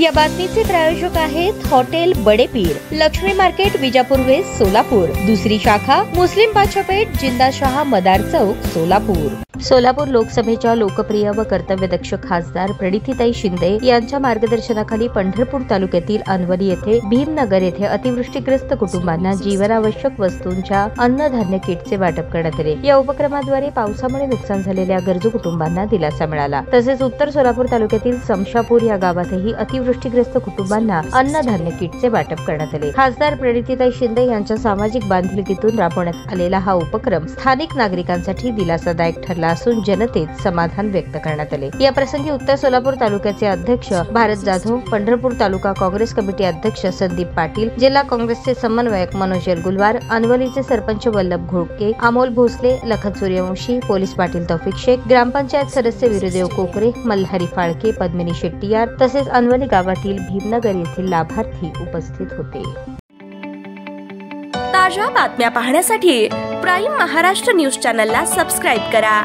या बातमीचे प्रायोजक आहेत hotel Badepeer, Laxmi market, Vijapur west, Solapur. दुसरी शाखा मुस्लिम बादशाहपेठ, जिंदाशहा मदार चौक, सोलापूर। सोलापूर लोकसभेच्या लोकप्रिय व कर्तव्यदक्ष खासदार प्रणितीताई शिंदे यांच्या मार्गदर्शनाखाली पंढरपूर तालुक्यातील अनवली येथे भीमनगर येथे अतिवृष्टीग्रस्त कुटुंबांना जीवनावश्यक वस्तूंच्या अन्नधान्य किटचे वाटप करण्यात आले। या उपक्रमाद्वारे पावसामुळे नुकसान झालेल्या गरजू कुटुंबांना दिलासा मिळाला। तसेच उत्तर सोलापूर तालुक्यातील समशापूर या गावातही अतिवृष्टीग्रस्त कुटुंबांना अन्नधान्य किटचे वाटप करण्यात आले। खासदार प्रणितीताई शिंदे यांच्या सामाजिक बांधिलकीतून राबवण्यात आलेला हा उपक्रम स्थानिक नागरिकांसाठी दिलासादायक ठरला असून जनतेत समाधान व्यक्त करण्यात आले। या प्रसंगी उत्तर सोलापूर तालुक्याचे अध्यक्ष भारत जाधव, पंढरपूर तालुका काँग्रेस कमिटी अध्यक्ष संदीप पाटील, जिल्हा काँग्रेसचे समन्वयक मनोज येलगुलवार, अनवलीचे सरपंच वल्लभ घोडके, अमोल भोसले, लखन सूर्यवंशी, पोलीस पाटील तौफिक शेख, ग्रामपंचायत सदस्य वीरदेव कोकरे, मल्हारी फाळके, पद्मिनी शेट्टीयार तसेच अनवली गावातील भीमनगर येथील लाभार्थी उपस्थित होते। ताज्या बातम्या पाहण्यासाठी प्राईम महाराष्ट्र न्यूज चॅनलला सबस्क्राईब करा।